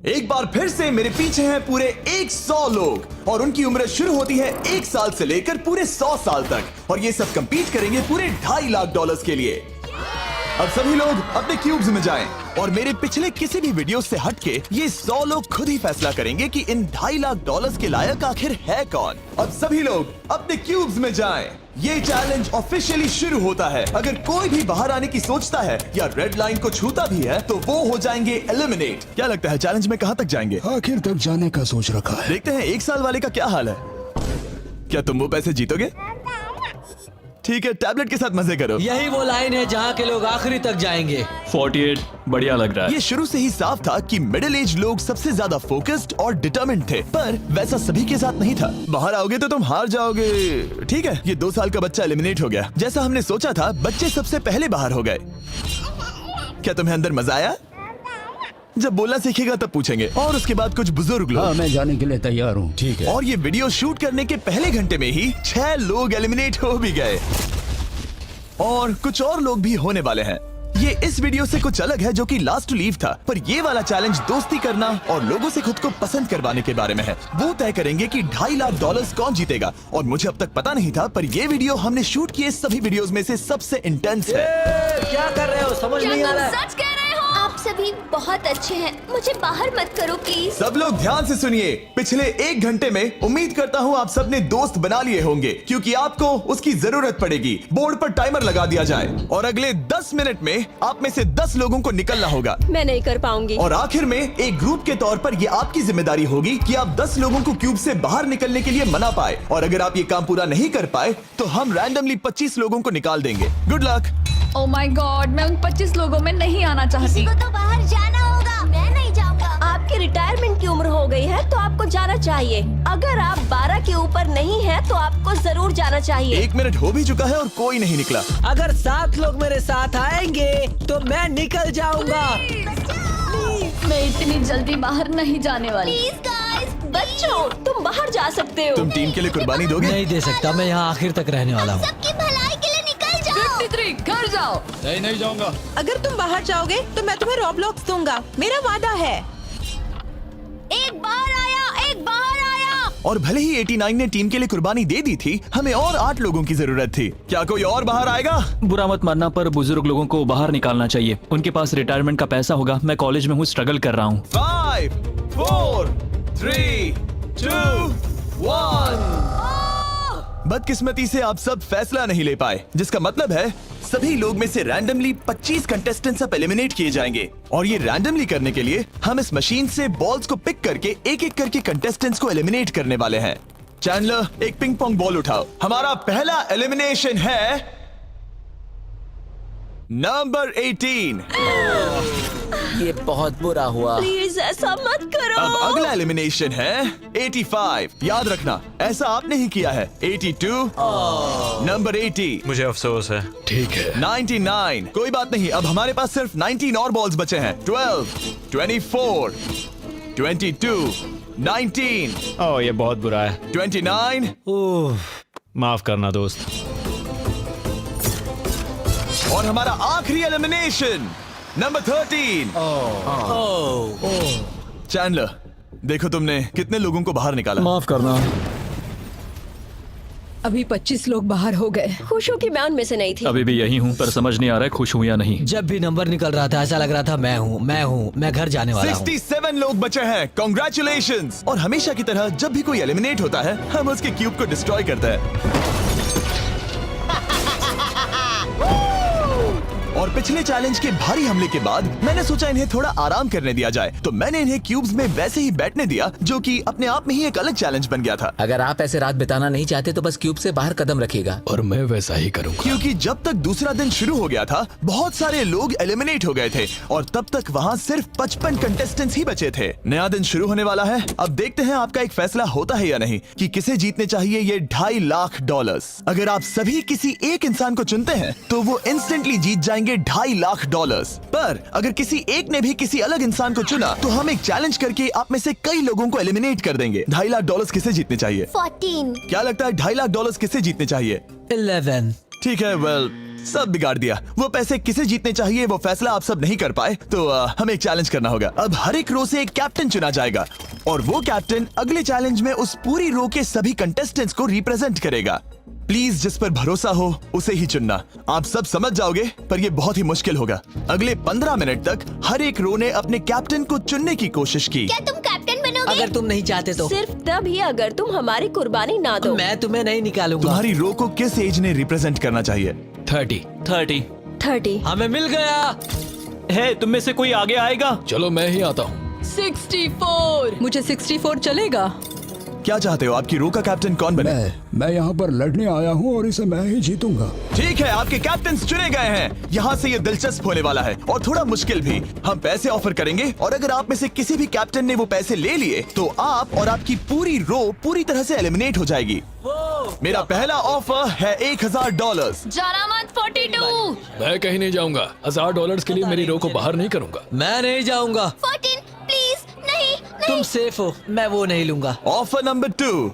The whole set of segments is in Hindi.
एक बार फिर से मेरे पीछे हैं पूरे 100 लोग और उनकी उम्र शुरू होती है 1 साल से लेकर पूरे 100 साल तक और ये सब कंपीट करेंगे पूरे $2.5 लाख के लिए। अब सभी लोग अपने क्यूब्स में जाएं और मेरे पिछले किसी भी वीडियो से हटके ये 100 लोग खुद ही फैसला करेंगे कि इन $2.5 लाख के लायक आखिर है कौन। अब सभी लोग अपने क्यूब्स में जाएं। ये चैलेंज ऑफिशियली शुरू होता है। अगर कोई भी बाहर आने की सोचता है या रेड लाइन को छूता भी है तो वो हो जाएंगे एलिमिनेट। क्या लगता है चैलेंज में कहाँ तक जाएंगे? आखिर तक जाने का सोच रखा है। देखते हैं 1 साल वाले का क्या हाल है। क्या तुम वो पैसे जीतोगे? ठीक है, टैबलेट के साथ मजे करो। यही वो लाइन है जहाँ के लोग आखिरी तक जाएंगे। 48 बढ़िया लग रहा है। ये शुरू से ही साफ था कि मिडिल एज लोग सबसे ज्यादा फोकस्ड और डिटरमिन्ड थे, पर वैसा सभी के साथ नहीं था। बाहर आओगे तो तुम हार जाओगे। ठीक है, ये 2 साल का बच्चा एलिमिनेट हो गया। जैसा हमने सोचा था, बच्चे सबसे पहले बाहर हो गए। क्या तुम्हें अंदर मजा आया? जब बोलना सीखेगा तब पूछेंगे। और उसके बाद कुछ बुजुर्ग लोग। हाँ, मैं जाने के लिए तैयार हूँ। ठीक है। और ये वीडियो शूट करने के पहले घंटे में ही 6 लोग एलिमिनेट हो भी गए और कुछ और लोग भी होने वाले हैं। ये इस वीडियो से कुछ अलग है जो कि लास्ट टू लीव था, पर ये वाला चैलेंज दोस्ती करना और लोगों से खुद को पसंद करवाने के बारे में है। वो तय करेंगे कि $2.5 लाख कौन जीतेगा और मुझे अब तक पता नहीं था, पर ये वीडियो हमने शूट किए सभी वीडियोस में से सबसे इंटेंस है। क्या कर रहे हो? समझ नहीं आ रहा है। सच कह रहे हो? आप सभी बहुत अच्छे हैं, मुझे बाहर मत करो प्लीज। सब लोग ध्यान से सुनिए। पिछले 1 घंटे में उम्मीद करता हूँ आप सबने दोस्त बना लिए होंगे, क्योंकि आपको उसकी जरूरत पड़ेगी। बोर्ड पर टाइमर लगा दिया जाए और अगले 10 मिनट में आप में से 10 लोगों को निकलना होगा। मैं नहीं कर पाऊंगी। और आखिर में एक ग्रुप के तौर पर ये आपकी जिम्मेदारी होगी कि आप 10 लोगों को क्यूब से बाहर निकलने के लिए मना पाए। और अगर आप ये काम पूरा नहीं कर पाए तो हम रैंडमली 25 लोगों को निकाल देंगे। Good luck. Oh my God, मैं उन 25 लोगों में नहीं आना चाहती। किसी को तो बाहर जाना होगा। मैं नहीं जाऊंगा। आपकी रिटायरमेंट की उम्र हो गई है तो आपको जाना चाहिए। अगर आप 12 के ऊपर नहीं हैं तो आपको जरूर जाना चाहिए। 1 मिनट हो भी चुका है और कोई नहीं निकला। अगर 7 लोग मेरे साथ आएंगे तो मैं निकल जाऊंगा। मैं इतनी जल्दी बाहर नहीं जाने वाली। प्लीज गाइस, बच्चों तुम बाहर जा सकते हो। तुम टीम के लिए कुर्बानी दोगे? नहीं दे सकता, मैं यहाँ आखिर तक रहने वाला हूँ। सबकी भलाई के लिए निकल जाओ। 53 घर जाओ। नहीं जाऊंगा। अगर तुम बाहर जाओगे तो मैं तुम्हें रॉबलॉक्स दूंगा, मेरा वादा है। एक बाहर आया, एक बाहर आया। और भले ही 89 ने टीम के लिए कुर्बानी दे दी थी, हमें और 8 लोगों की जरूरत थी। क्या कोई और बाहर आएगा? बुरा मत मानना, पर बुजुर्ग लोगों को बाहर निकालना चाहिए। उनके पास रिटायरमेंट का पैसा होगा। मैं कॉलेज में हूँ, स्ट्रगल कर रहा हूँ। 5 4 3 2 1। बदकिस्मती से आप सब फैसला नहीं ले पाए, जिसका मतलब है सभी लोग में से रैंडमली 25 कंटेस्टेंट्स अब एलिमिनेट किए जाएंगे। और ये रैंडमली करने के लिए हम इस मशीन से बॉल्स को पिक करके एक एक करके कंटेस्टेंट्स को एलिमिनेट करने वाले हैं। चैंडलर, एक पिंग पोंग बॉल उठाओ। हमारा पहला एलिमिनेशन है नंबर 18। ये बहुत बुरा हुआ। प्लीज ऐसा मत करो। अब अगला एलिमिनेशन है 85। याद रखना, ऐसा आपने ही किया है। 82, नंबर 80, मुझे अफसोस है। ठीक है। 99। कोई बात नहीं, अब हमारे पास सिर्फ 19 और बॉल्स बचे हैं। 12, 24, 22, 19, ओह, ये बहुत बुरा है। 29, ओह, माफ करना दोस्त। और हमारा आखिरी एलिमिनेशन नंबर 13। चैंडलर, देखो तुमने कितने लोगों को बाहर निकाला। माफ करना। अभी 25 लोग बाहर हो गए। खुश हूँ कि मैं उनमें से नहीं थी। अभी भी यही हूँ, पर समझ नहीं आ रहा है खुश हूँ या नहीं। जब भी नंबर निकल रहा था ऐसा लग रहा था मैं घर जाने वाला हूँ। 67 लोग बचे हैं। कॉन्ग्रेचुलेशंस। और हमेशा की तरह जब भी कोई एलिमिनेट होता है, हम उसके क्यूब को डिस्ट्रॉय करते हैं। और पिछले चैलेंज के भारी हमले के बाद मैंने सोचा इन्हें थोड़ा आराम करने दिया जाए, तो मैंने इन्हें क्यूब्स में वैसे ही बैठने दिया, जो कि अपने आप में ही एक अलग चैलेंज बन गया था। अगर आप ऐसे रात बिताना नहीं चाहते तो बस क्यूब से बाहर कदम रखिएगा। और मैं वैसा ही करूंगा। क्योंकि जब तक दूसरा दिन शुरू हो गया था, बहुत सारे लोग एलिमिनेट हो गए थे और तब तक वहाँ सिर्फ 55 कंटेस्टेंट्स ही बचे थे। नया दिन शुरू होने वाला है। अब देखते हैं आपका एक फैसला होता है या नहीं कि किसे जीतने चाहिए ये $2.5 लाख। अगर आप सभी किसी एक इंसान को चुनते हैं तो वो इंस्टेंटली जीत जाएंगे $2.5 लाख। पर अगर किसी एक ने भी किसी अलग इंसान को चुना तो हम एक चैलेंज करके आप में से कई लोगों को एलिमिनेट कर देंगे। $2.5 लाख किसे जीतने चाहिए? 14। क्या लगता है $2.5 लाख किसे जीतने चाहिए? 11। ठीक है, वेल सब बिगाड़ दिया। वो पैसे किसे जीतने चाहिए वो फैसला आप सब नहीं कर पाए, तो हमें एक चैलेंज करना होगा। अब हर एक रो से एक कैप्टन चुना जाएगा और वो कैप्टन अगले चैलेंज में उस पूरी रो के सभी कंटेस्टेंट्स को रिप्रेजेंट करेगा। प्लीज जिस पर भरोसा हो उसे ही चुनना। आप सब समझ जाओगे, पर ये बहुत ही मुश्किल होगा। अगले 15 मिनट तक हर एक रो ने अपने कैप्टन को चुनने की कोशिश की। क्या तुम कैप्टन बनोगे? अगर तुम नहीं चाहते तो सिर्फ तभी अगर तुम हमारी कुर्बानी ना दो। मैं तुम्हें नहीं निकालूंगा। तुम्हारी रो को किस एज ने रिप्रेजेंट करना चाहिए? 30। 30। हमें मिल गया। है तुम में से कोई आगे आएगा? चलो मैं ही आता हूँ। 64। मुझे 64 चलेगा। क्या चाहते हो, आपकी रो का कैप्टन कौन बने? मैं यहाँ पर लड़ने आया हूँ और इसे मैं ही जीतूंगा। ठीक है, आपके कैप्टन चुने गए हैं। यहाँ से ये दिलचस्प होने वाला है और थोड़ा मुश्किल भी। हम पैसे ऑफर करेंगे और अगर आप में से किसी भी कैप्टन ने वो पैसे ले लिए तो आप और आपकी पूरी रो पूरी तरह से एलिमिनेट हो जाएगी। मेरा पहला ऑफर है $1000। जाना मत 42। मैं कहीं नहीं जाऊंगा। $1000 के लिए मेरी रो को बाहर नहीं करूंगा। मैं नहीं जाऊंगा। 14 प्लीज। नहीं तुम सेफ हो, मैं वो नहीं लूंगा। Offer number 2,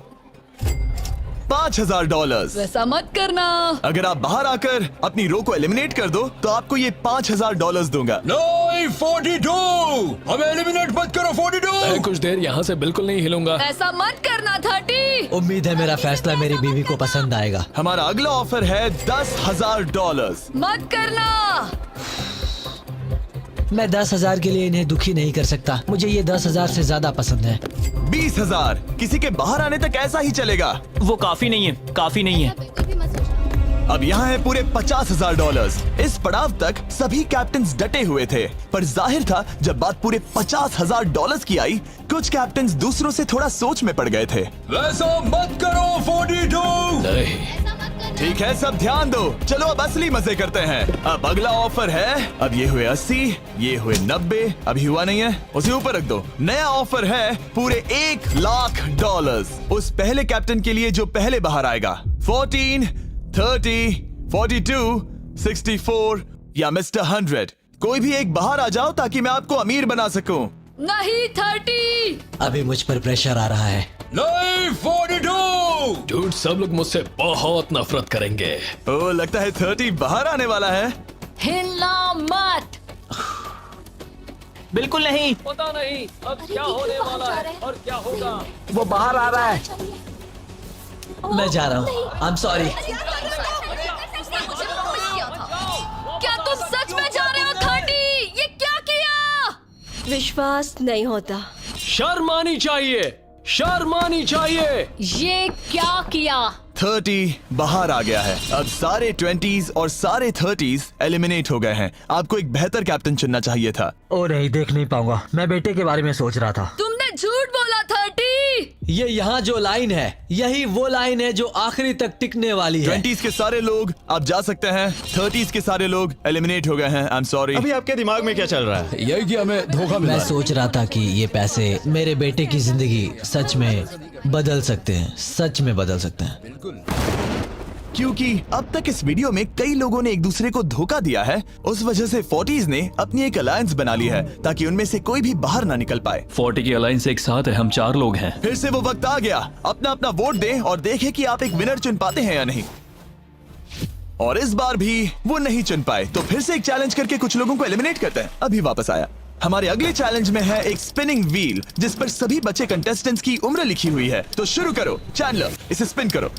$5000। वैसा मत करना। अगर आप बाहर आकर अपनी रो को एलिमिनेट कर दो तो आपको ये $5000 दूंगा। नहीं, 42। हमें एलिमिनेट मत करो। 42। मैं कुछ देर यहाँ से बिल्कुल नहीं हिलूंगा। ऐसा मत करना 30। उम्मीद है मेरा फैसला मेरी बीवी को पसंद आएगा। हमारा अगला ऑफर है $10,000। मत करना। मैं 10,000 के लिए इन्हें दुखी नहीं कर सकता। मुझे ये 10,000 से ज्यादा पसंद है। 20,000। किसी के बाहर आने तक ऐसा ही चलेगा। वो काफी नहीं है, काफी नहीं है। अब यहाँ है पूरे $50,000। इस पड़ाव तक सभी कैप्टन्स डटे हुए थे, पर जाहिर था जब बात पूरे $50,000 की आई, कुछ कैप्टन्स दूसरों से थोड़ा सोच में पड़ गए थे। वैसा मत करो 42। नहीं। ठीक है, सब ध्यान दो। चलो अब असली मजे करते हैं। अब अगला ऑफर है, अब ये हुए 80, ये हुए 90, अभी हुआ नहीं है, उसे ऊपर रख दो। नया ऑफर है पूरे $1,00,000 उस पहले कैप्टन के लिए जो पहले बाहर आएगा। 14, 30, 42, 64 या मिस्टर 100। कोई भी एक बाहर आ जाओ ताकि मैं आपको अमीर बना सकूं। नहीं 30। अभी मुझ पर प्रेशर आ रहा है। नहीं, 42। डूड, सब लोग मुझसे बहुत नफरत करेंगे। ओ, लगता है 30 बाहर आने वाला है। हिलना मत। बिल्कुल नहीं। पता नहीं अब क्या होने वाला है और क्या होगा। वो बाहर आ रहा है। मैं जा रहा हूँ। आई एम सॉरी। क्या तुम सच में जा रहे हो 30? ये क्या किया? विश्वास नहीं होता। शर्म आनी चाहिए, शर्म आनी चाहिए। ये क्या किया? 30 बाहर आ गया है। अब सारे 20s और सारे 30s एलिमिनेट हो गए हैं। आपको एक बेहतर कैप्टन चुनना चाहिए था। ओ नहीं, देख नहीं पाऊंगा। मैं बेटे के बारे में सोच रहा था। तुमने झूठ बोला 30। ये यहाँ जो लाइन है, यही वो लाइन है जो आखिरी तक टिकने वाली है। 20s के सारे लोग आप जा सकते हैं, 30s के सारे लोग एलिमिनेट हो गए हैं। आई एम सॉरी। अभी आपके दिमाग में क्या चल रहा है? यही कि हमें धोखा मिला मैं है। सोच रहा था कि ये पैसे मेरे बेटे की जिंदगी सच में बदल सकते हैं, सच में बदल सकते हैं। क्योंकि अब तक इस वीडियो में कई लोगों ने एक दूसरे को धोखा दिया है, उस वजह से 40s ने अपनी एक अलायंस बना ली है ताकि उनमें से कोई भी बाहर ना निकल पाए। 40 की अलायंस एक साथ है, हम 4 लोग हैं। फिर से वो वक्त आ गया। अपना अपना वोट दें और देखें कि आप एक विनर चुन पाते हैं या नहीं। और इस बार भी वो नहीं चुन पाए, तो फिर से एक चैलेंज करके कुछ लोगों को एलिमिनेट करते हैं। अभी वापस आया। हमारे अगले चैलेंज में है एक स्पिनिंग व्हील जिस पर सभी बचे कंटेस्टेंट्स की उम्र लिखी हुई है। तो शुरू करो चैंडलर, इसे स्पिन करो।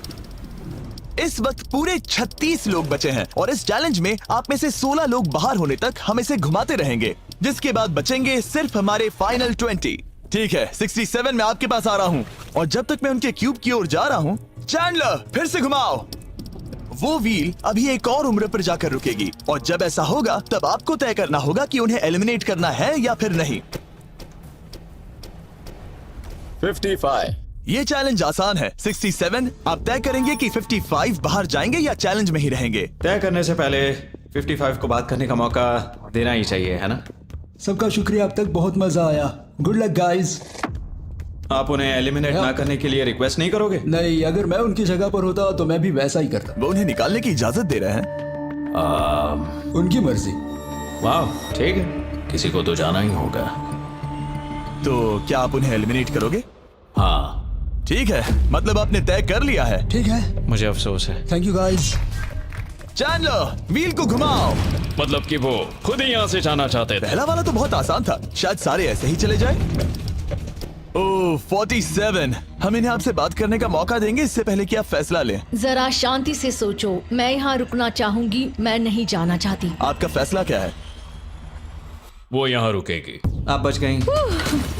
इस वक्त पूरे 36 लोग बचे हैं और इस चैलेंज में आप में से 16 लोग बाहर होने तक हम इसे घुमाते रहेंगे, जिसके बाद बचेंगे सिर्फ हमारे फाइनल 20। ठीक है, 67 में आपके पास आ रहा हूँ और जब तक मैं उनके क्यूब की ओर जा रहा हूँ, चैंडलर फिर से घुमाओ। वो व्हील अभी एक और उम्र पर जाकर रुकेगी और जब ऐसा होगा तब आपको तय करना होगा कि उन्हें एलिमिनेट करना है या फिर नहीं। 55। ये चैलेंज आसान है। 67 आप तय करेंगे कि 55 बाहर जाएंगे या चैलेंज में ही रहेंगे। तय करने से पहले 55 को बात करने का मौका देना ही चाहिए, है ना? सबका शुक्रिया, अब तक बहुत मजा आया। Good luck guys. आप उन्हें एलिमिनेट ना करने के लिए रिक्वेस्ट नहीं करोगे? नहीं, अगर मैं उनकी जगह पर होता तो मैं भी वैसा ही करता। वो उन्हें निकालने की इजाजत दे रहे हैं। उनकी मर्जी। वाह, ठीक है, किसी को तो जाना ही होगा। तो क्या आप उन्हें एलिमिनेट करोगे? हाँ। ठीक है, मतलब आपने तय कर लिया है। ठीक है, मुझे अफसोस है। Thank you guys. Chandler wheel को घुमाओ। मतलब कि वो खुद ही यहाँ से जाना चाहते थे। पहला वाला तो बहुत आसान था, शायद सारे ऐसे ही चले जाए। ओह 47, हम इन्हें आपसे बात करने का मौका देंगे इससे पहले कि आप फैसला लें। जरा शांति से सोचो, मैं यहाँ रुकना चाहूंगी, मैं नहीं जाना चाहती। आपका फैसला क्या है? वो यहाँ रुकेगी। आप बच गई।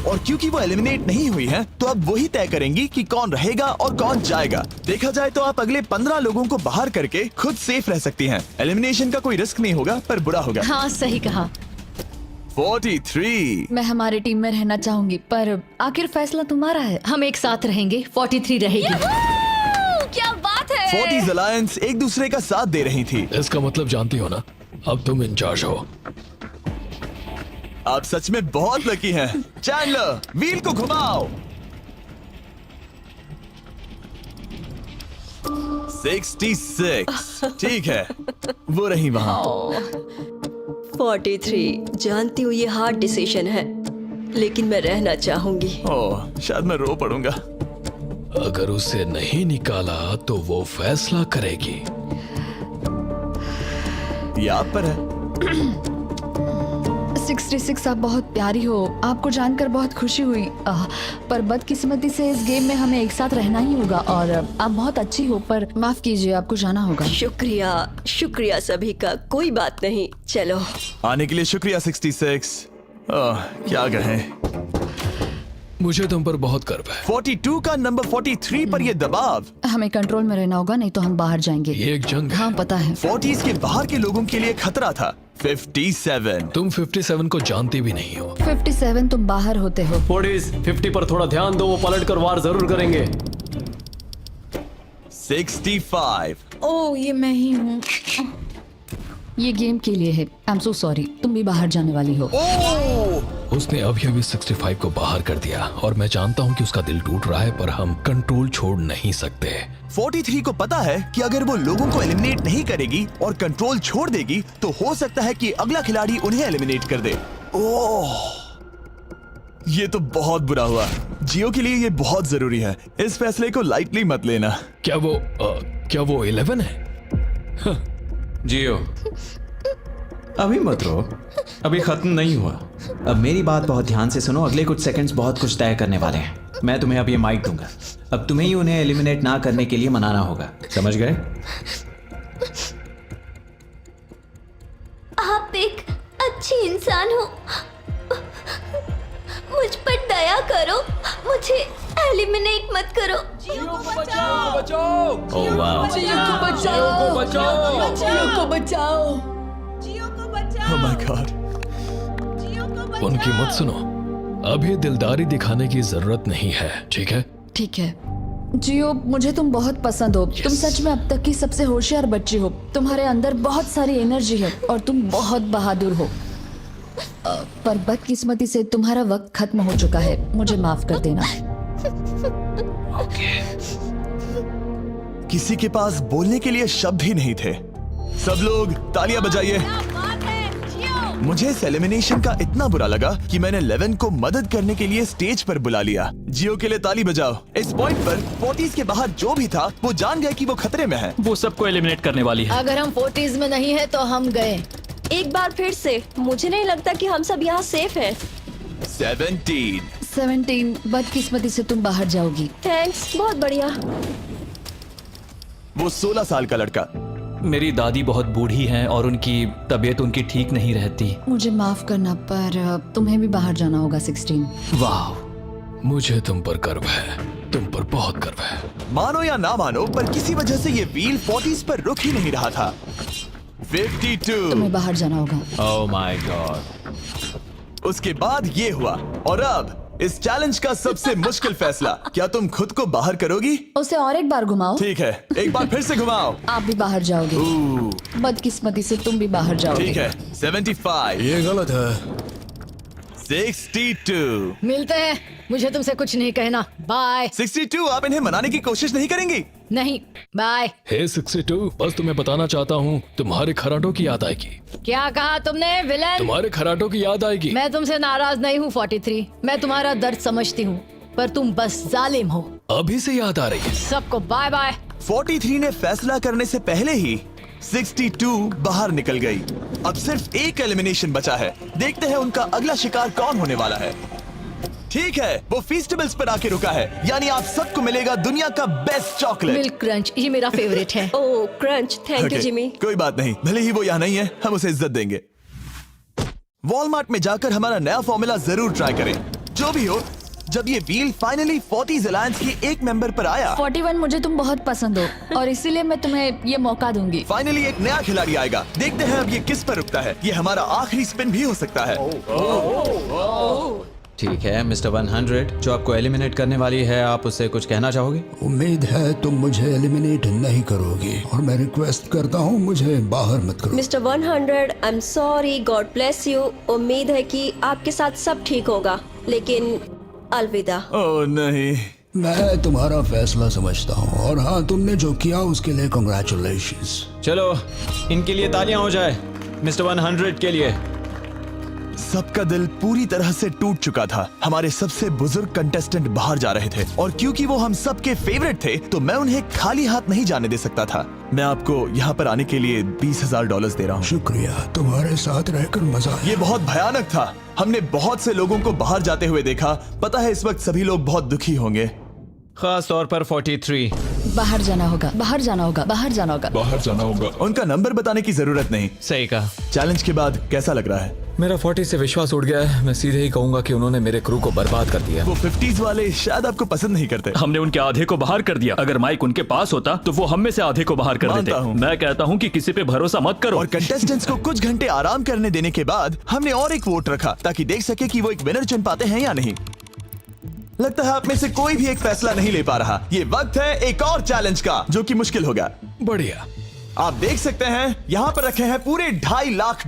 और क्योंकि वो एलिमिनेट नहीं हुई है तो अब वही तय करेंगी कि कौन रहेगा और कौन जाएगा। देखा जाए तो आप अगले 15 लोगों को बाहर करके खुद सेफ रह सकती हैं। एलिमिनेशन का कोई रिस्क नहीं होगा पर बुरा होगा। हाँ सही कहा। 43। मैं हमारे टीम में रहना चाहूंगी, पर आखिर फैसला तुम्हारा है। हम एक साथ रहेंगे। 43 रहेगी। क्या बात है। 40s अलायंस एक दूसरे का साथ दे रही थी। इसका मतलब जानती हो ना, अब तुम इंचार्ज हो। आप सच में बहुत लकी हैं। चैंडलर व्हील को घुमाओ। 66। ठीक है, वो रही वहां। 43, जानती हूँ ये हार्ड डिसीजन है, लेकिन मैं रहना चाहूंगी। ओह शायद मैं रो पड़ूंगा। अगर उसे नहीं निकाला तो वो फैसला करेगी। ये आप पर है। 66, आप बहुत प्यारी हो। आपको जानकर बहुत खुशी हुई, पर बदकिस्मती से इस गेम में हमें एक साथ रहना ही होगा। और आप बहुत अच्छी हो, पर माफ कीजिए, आपको जाना होगा। शुक्रिया, शुक्रिया सभी का। कोई बात नहीं, चलो। आने के लिए शुक्रिया 66। क्या कहें। मुझे तुम पर बहुत गर्व है। 42 का नंबर 43 पर ये दबाव। हमें कंट्रोल में रहना होगा, नहीं तो हम बाहर जाएंगे। ये एक जंग है। हाँ पता है। 40s के बाहर के लोगों के लिए खतरा था। 57। तुम 57 को जानती भी नहीं हो। 57 तुम बाहर होते हो। 50 पर थोड़ा ध्यान दो, वो पलट कर वार जरूर करेंगे। 65। ओह ये मैं ही हूँ। ये गेम के लिए है। आई एम सो सॉरी, तुम भी बाहर जाने वाली हो। उसने अभी अभी 65 को बाहर कर दिया और मैं जानता हूँ कि उसका दिल टूट रहा है, पर हम कंट्रोल छोड़ नहीं सकते। 43 को पता है कि अगर वो लोगों को एलिमिनेट नहीं करेगी और कंट्रोल छोड़ देगी तो हो सकता है कि अगला खिलाड़ी उन्हें एलिमिनेट कर दे। ओह ये तो बहुत बुरा हुआ। जियो के लिए ये बहुत जरूरी है। इस फैसले को लाइटली मत लेना। क्या वो 11 है? जियो अभी मत रो, अभी खत्म नहीं हुआ। अब मेरी बात बहुत ध्यान से सुनो, अगले कुछ सेकंड्स बहुत कुछ तय करने वाले हैं। मैं तुम्हें अब ये माइक दूंगा, अब तुम्हें ही उन्हें एलिमिनेट ना करने के लिए मनाना होगा, समझ गए? आप एक अच्छी इंसान हो, मुझ पर दया करो, मुझे एलिमिनेट मत करो। जियो को बचाओ, बचाओ। ओह वाह, जियो को बचाओ, जियो को बचाओ। Oh my God। उनकी मत सुनो, अभी दिलदारी दिखाने की जरूरत नहीं है, ठीक है? ठीक है। जियो मुझे तुम बहुत पसंद हो। तुम सच में अब तक की सबसे होशियार बच्ची हो। तुम्हारे अंदर बहुत सारी एनर्जी है और तुम बहुत बहादुर हो। पर बदकिस्मती से तुम्हारा वक्त खत्म हो चुका है। मुझे माफ कर देना। किसी के पास बोलने के लिए शब्द ही नहीं थे। सब लोग तालियां बजाइए। मुझे इस एलिमिनेशन का इतना बुरा लगा कि मैंने 11 को मदद करने के लिए स्टेज पर बुला लिया। जियो के लिए ताली बजाओ। इस पॉइंट पर 40s के बाहर जो भी था वो जान गया कि वो खतरे में है। वो सबको एलिमिनेट करने वाली है। अगर हम 40s में नहीं है तो हम गए। एक बार फिर से, मुझे नहीं लगता कि हम सब यहाँ सेफ हैं। 17। बदकिस्मती से तुम बाहर जाओगी। थैंक्स, बहुत बढ़िया। वो 16 साल का लड़का। मेरी दादी बहुत बूढ़ी हैं और उनकी तबीयत उनकी ठीक नहीं रहती। मुझे माफ करना, पर तुम्हें भी बाहर जाना होगा। 16। वाह, मुझे तुम पर गर्व है, तुम पर बहुत गर्व है। मानो या ना मानो, पर किसी वजह से ये व्हील 40s पर रुक ही नहीं रहा था। 52। तुम्हें बाहर जाना होगा। ओह माय गॉड। उसके बाद ये हुआ और अब इस चैलेंज का सबसे मुश्किल फैसला। क्या तुम खुद को बाहर करोगी? उसे और एक बार घुमाओ। ठीक है, एक बार फिर से घुमाओ। आप भी बाहर जाओगे। बदकिस्मती से तुम भी बाहर जाओगे। ठीक है। 75। ये गलत है। 62। मिलते हैं। मुझे तुमसे कुछ नहीं कहना। बाय। 62। आप इन्हें मनाने की कोशिश नहीं करेंगी? नहीं, बाय। हे 62, बस तुम्हें बताना चाहता हूँ, तुम्हारे खराटों की याद आएगी। क्या कहा तुमने विलन? तुम्हारे खराटों की याद आएगी। मैं तुमसे नाराज नहीं हूँ 43। मैं तुम्हारा दर्द समझती हूँ, पर तुम बस जालिम हो। अभी से याद आ रही है। सबको बाय बाय। 43 ने फैसला करने से पहले ही 62 बाहर निकल गई। अब सिर्फ एक एलिमिनेशन बचा है। देखते हैं उनका अगला शिकार कौन होने वाला है। ठीक है, वो फीस्टेबल्स पर आके रुका है, यानी आप सबको मिलेगा दुनिया का बेस्ट चॉकलेट। मिल्क क्रंच, ये मेरा फेवरेट है। Oh crunch, thank you Okay, Jimmy. कोई बात नहीं, भले ही वो यहाँ नहीं है, हम उसे इज्जत देंगे। वॉलमार्ट में जाकर हमारा नया फॉर्मूला जरूर ट्राई करें। जो भी हो, जब ये व्हील फाइनली 40s अलायंस की एक मेंबर पर आया, 41 मुझे तुम बहुत पसंद हो और इसीलिए मैं तुम्हें ये मौका दूंगी। फाइनली एक नया खिलाड़ी आएगा। देखते हैं अब ये किस पर रुकता है। ये हमारा आखिरी स्पिन भी हो सकता है। ठीक है मिस्टर 100, जो आपको एलिमिनेट करने वाली है, आप उससे कुछ कहना चाहोगे? उम्मीद है तुम मुझे एलिमिनेट नहीं करोगे और मैं रिक्वेस्ट करता हूँ मुझे बाहर मत करो। Mister 100, I am sorry, God bless you. उम्मीद है कि आपके साथ सब ठीक होगा, लेकिन अलविदा। ओह नहीं, मैं तुम्हारा फैसला समझता हूँ और हाँ, तुमने जो किया उसके लिए कांग्रेचुलेशंस। चलो इनके लिए तालियां हो जाए, मिस्टर 100 के लिए। सबका दिल पूरी तरह से टूट चुका था। हमारे सबसे बुजुर्ग कंटेस्टेंट बाहर जा रहे थे और क्योंकि वो हम सबके फेवरेट थे तो मैं उन्हें खाली हाथ नहीं जाने दे सकता था। मैं आपको यहाँ पर आने के लिए $20,000 दे रहा हूँ। शुक्रिया, तुम्हारे साथ रहकर मजा आया। ये बहुत भयानक था। हमने बहुत से लोगों को बाहर जाते हुए देखा। पता है इस वक्त सभी लोग बहुत दुखी होंगे, खास तौर पर 43। बाहर जाना होगा, बाहर जाना होगा, बाहर जाना होगा। बाहर जाना होगा। उनका नंबर बताने की जरूरत नहीं। सही कहा। चैलेंज के बाद कैसा लग रहा है? मेरा 40 से विश्वास उड़ गया है। मैं सीधे ही कहूंगा कि उन्होंने मेरे क्रू को बर्बाद कर दिया। वो 50s वाले शायद आपको पसंद नहीं करते। हमने उनके आधे को बाहर कर दिया। अगर माइक उनके पास होता तो वो हम में से आधे को बाहर कर मानता देते। हूँ। मैं कहता हूँ कि किसी पे भरोसा मत करो। और कंटेस्टेंट्स को कुछ घंटे आराम करने देने के बाद हमने और एक वोट रखा ताकि देख सके कि वो एक विनर चुन पाते हैं या नहीं। लगता है आप में से कोई भी एक फैसला नहीं ले पा रहा। ये वक्त है एक और चैलेंज का, जो कि मुश्किल होगा। बढ़िया। आप देख सकते हैं यहाँ पर रखे हैं पूरे $2.5 लाख।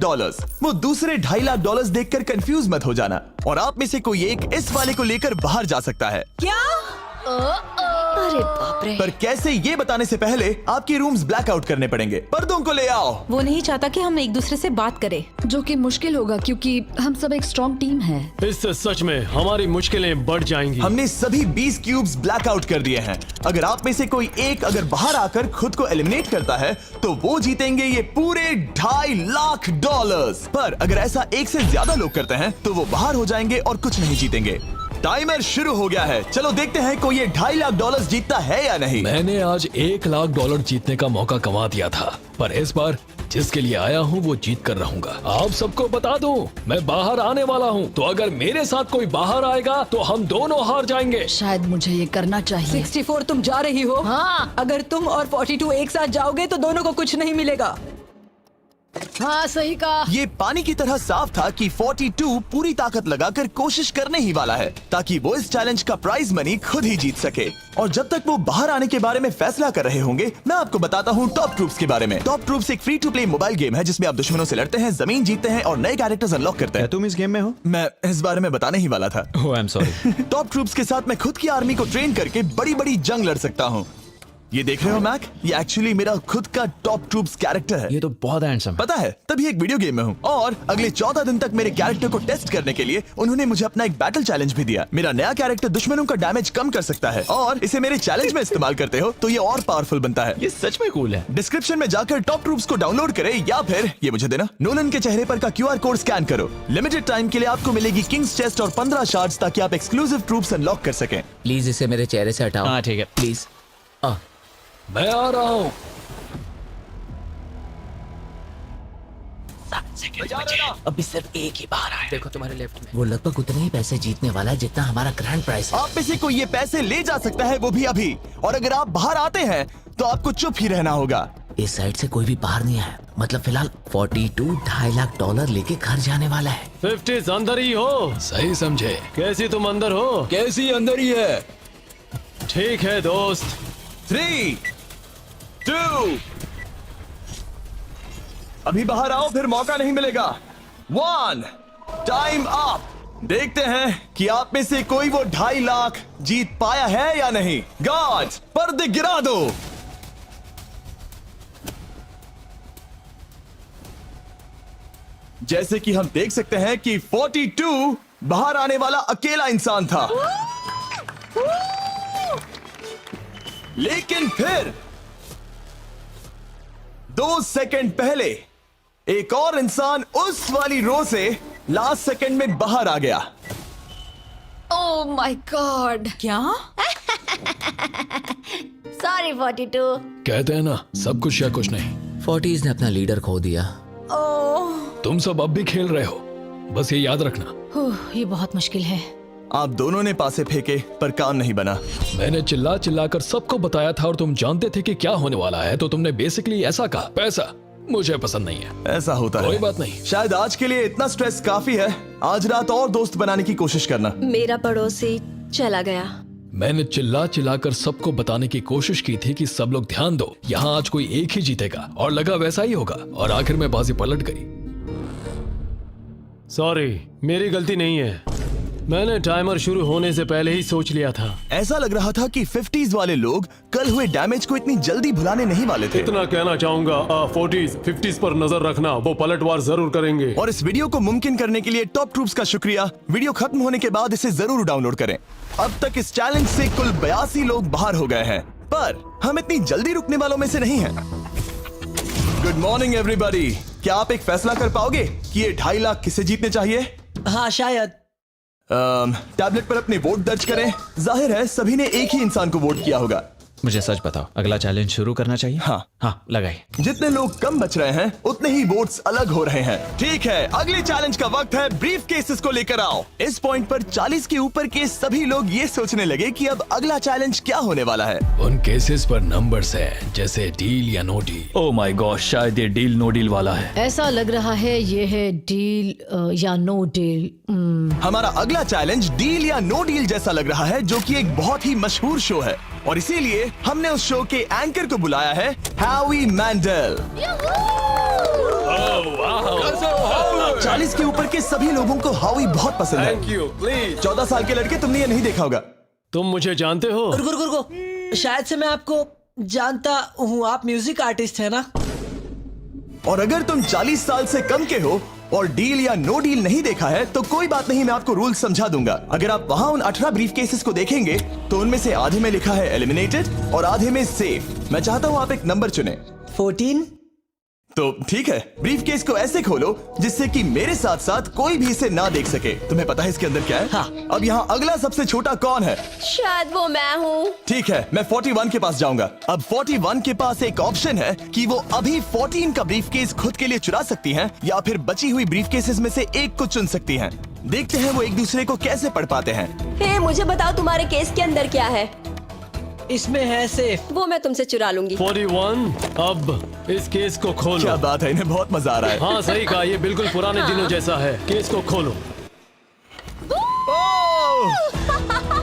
वो दूसरे $2.5 लाख देखकर कंफ्यूज मत हो जाना। और आप में से कोई एक इस वाले को लेकर बाहर जा सकता है। क्या? अरे बाप रे। पर कैसे, ये बताने से पहले आपके रूम्स ब्लैकआउट करने पड़ेंगे। पर्दों को ले आओ। वो नहीं चाहता कि हम एक दूसरे से बात करें। जो कि मुश्किल होगा क्योंकि हम सब एक स्ट्रॉन्ग टीम है। इससे सच में हमारी मुश्किलें बढ़ जाएंगी। हमने सभी 20 क्यूब्स ब्लैकआउट कर दिए हैं। अगर आप में से कोई एक अगर बाहर आकर खुद को एलिमिनेट करता है तो वो जीतेंगे ये पूरे $2.5 लाख। पर अगर ऐसा एक से ज्यादा लोग करते हैं तो वो बाहर हो जाएंगे और कुछ नहीं जीतेंगे। टाइमर शुरू हो गया है। चलो देखते हैं कोई ये $2.5 लाख जीतता है या नहीं। मैंने आज $1 लाख जीतने का मौका गंवा दिया था, पर इस बार जिसके लिए आया हूँ वो जीत कर रहूंगा। आप सबको बता दूं, मैं बाहर आने वाला हूँ, तो अगर मेरे साथ कोई बाहर आएगा तो हम दोनों हार जाएंगे। शायद मुझे ये करना चाहिए। 64 तुम जा रही हो? हाँ। अगर तुम और 42 एक साथ जाओगे तो दोनों को कुछ नहीं मिलेगा। हाँ सही कहा। ये पानी की तरह साफ था कि 42 पूरी ताकत लगाकर कोशिश करने ही वाला है ताकि वो इस चैलेंज का प्राइज मनी खुद ही जीत सके। और जब तक वो बाहर आने के बारे में फैसला कर रहे होंगे, मैं आपको बताता हूँ टॉप ट्रूप्स के बारे में। टॉप ट्रूप्स एक free to play mobile game है जिसमें आप दुश्मनों से लड़ते हैं, जमीन जीतते हैं और नए कैरेक्टर्स अनलॉक करते हैं। तुम इस गेम में हो? मैं इस बारे में बताने ही वाला था। Oh I am sorry. Top troops के साथ मैं खुद की आर्मी को ट्रेन करके बड़ी बड़ी जंग लड़ सकता हूँ। ये देख रहे हो मैक, ये एक्चुअली मेरा खुद का टॉप ट्रूप्स कैरेक्टर है। ये तो बहुत हैंडसम। पता है, तभी एक वीडियो गेम में हूँ। और अगले 14 दिन तक मेरे कैरेक्टर को टेस्ट करने के लिए उन्होंने मुझे अपना एक बैटल चैलेंज भी दिया। मेरा नया कैरेक्टर दुश्मनों का डैमेज कम कर सकता है और इसे मेरे चैलेंज में इस्तेमाल करते हो तो ये और पावरफुल बनता है। ये सच में कूल है। डिस्क्रिप्शन में जाकर टॉप ट्रूप्स को डाउनलोड करें या फिर ये मुझे देना, नोलन के चेहरे पर का QR कोड स्कैन करो। लिमिटेड टाइम के लिए आपको मिलेगी किंग्स चेस्ट और 15 शार्ड्स ताकि आप एक्सक्लूसिव ट्रूप्स अनलॉक कर सकें। प्लीज इसे मेरे चेहरे से हटाओ। हाँ ठीक है। प्लीज। मैं आ रहा हूँ। अभी सिर्फ एक ही बाहर आया। देखो तुम्हारे लेफ्ट में। वो लगभग उतने ही पैसे जीतने वाला है जितना हमारा ग्रैंड प्राइस है। आप में से कोई ये पैसे ले जा सकता है, वो भी अभी। और अगर आप बाहर आते हैं तो आपको चुप ही रहना होगा। इस साइड से कोई भी बाहर नहीं आया। मतलब फिलहाल 42 $2.5 लाख लेके घर जाने वाला है। 50 अंदर ही हो। सही समझे। कैसी तुम अंदर हो? कैसी अंदर ही है। ठीक है दोस्त। 3, 2, अभी बाहर आओ, फिर मौका नहीं मिलेगा। 1, टाइम अप। देखते हैं कि आप में से कोई वो $2.5 लाख जीत पाया है या नहीं। गार्ड्स, पर्दे गिरा दो। जैसे कि हम देख सकते हैं कि 42 बाहर आने वाला अकेला इंसान था, लेकिन फिर 2 सेकंड पहले एक और इंसान उस वाली रो से लास्ट सेकंड में बाहर आ गया। ओह माय गॉड। क्या? सॉरी 42। कहते हैं ना, सब कुछ या कुछ नहीं। 40s ने अपना लीडर खो दिया। तुम सब अब भी खेल रहे हो, बस ये याद रखना। ये बहुत मुश्किल है। आप दोनों ने पासे फेंके पर काम नहीं बना। मैंने चिल्ला चिल्ला कर सबको बताया था और तुम जानते थे कि क्या होने वाला है, तो तुमने बेसिकली ऐसा कहा, पैसा मुझे पसंद नहीं है। ऐसा होता है। कोई बात नहीं। शायद आज के लिए इतना स्ट्रेस काफी है। आज रात और दोस्त बनाने की कोशिश करना। मेरा पड़ोसी चला गया। मैंने चिल्ला चिल्ला कर सबको बताने की कोशिश की थी कि सब लोग ध्यान दो, यहाँ आज कोई एक ही जीतेगा, और लगा वैसा ही होगा, और आखिर में बाजी पलट गई। सॉरी, मेरी गलती नहीं है। मैंने टाइमर शुरू होने से पहले ही सोच लिया था। ऐसा लग रहा था कि 50s वाले लोग कल हुए डैमेज को इतनी जल्दी भुलाने नहीं वाले थे। इतना कहना चाहूंगा, 40s 50s पर नजर रखना, वो पलटवार जरूर करेंगे। और इस वीडियो को मुमकिन करने के लिए टॉप ट्रूप्स का शुक्रिया। वीडियो खत्म होने के बाद इसे जरूर डाउनलोड करें। अब तक इस चैलेंज से कुल 82 लोग बाहर हो गए हैं, पर हम इतनी जल्दी रुकने वालों में से नहीं हैं। Good morning everybody. क्या आप एक फैसला कर पाओगे कि ये 2.5 लाख किसे जीतने चाहिए? हाँ शायद। टैबलेट पर अपने वोट दर्ज करें। जाहिर है सभी ने एक ही इंसान को वोट किया होगा। मुझे सच बताओ, अगला चैलेंज शुरू करना चाहिए? हाँ लगाए। जितने लोग कम बच रहे हैं उतने ही वोट्स अलग हो रहे हैं। ठीक है, अगले चैलेंज का वक्त है। ब्रीफ केसेस को लेकर आओ। इस पॉइंट पर 40 के ऊपर के सभी लोग ये सोचने लगे कि अब अगला चैलेंज क्या होने वाला है। उन केसेस पर नंबर्स हैं, जैसे डील या no deal. Oh my god, शायद ये डील नो डील वाला है। ऐसा लग रहा है ये है डील या नो डील। हमारा अगला चैलेंज डील या नो डील जैसा लग रहा है, जो कि एक बहुत ही मशहूर शो है, और इसीलिए हमने उस शो के एंकर को बुलाया है, होवी मैंडल। 40 के ऊपर के सभी लोगों को होवी बहुत पसंद है। Thank you, please. 14 साल के लड़के, तुमने ये नहीं देखा होगा। तुम मुझे जानते हो? रुको, शायद से मैं आपको जानता हूँ। आप म्यूजिक आर्टिस्ट है ना? और अगर तुम 40 साल से कम के हो और डील या नो डील नहीं देखा है तो कोई बात नहीं, मैं आपको रूल समझा दूंगा। अगर आप वहां उन 18 ब्रीफ केसेस को देखेंगे तो उनमें से आधे में लिखा है एलिमिनेटेड और आधे में सेफ। मैं चाहता हूं आप एक नंबर चुने। 14। तो ठीक है, ब्रीफ केस को ऐसे खोलो जिससे कि मेरे साथ साथ कोई भी इसे ना देख सके। तुम्हें पता है इसके अंदर क्या है? हाँ। अब यहाँ अगला सबसे छोटा कौन है? शायद वो मैं हूँ। ठीक है, मैं 41 के पास जाऊंगा। अब 41 के पास एक ऑप्शन है कि वो अभी 14 का ब्रीफ केस खुद के लिए चुरा सकती हैं, या फिर बची हुई ब्रीफ केसेस में से एक को चुन सकती हैं। देखते हैं वो एक दूसरे को कैसे पढ़ पाते हैं। हे, मुझे बताओ तुम्हारे केस के अंदर क्या है? इसमें है सेफ। वो मैं तुमसे चुरा लूंगी। 41, अब इस केस को खोलो। क्या बात है, इन्हें बहुत मजा आ रहा है। हाँ सही कहा, ये बिल्कुल पुराने दिनों जैसा है। केस को खोलो।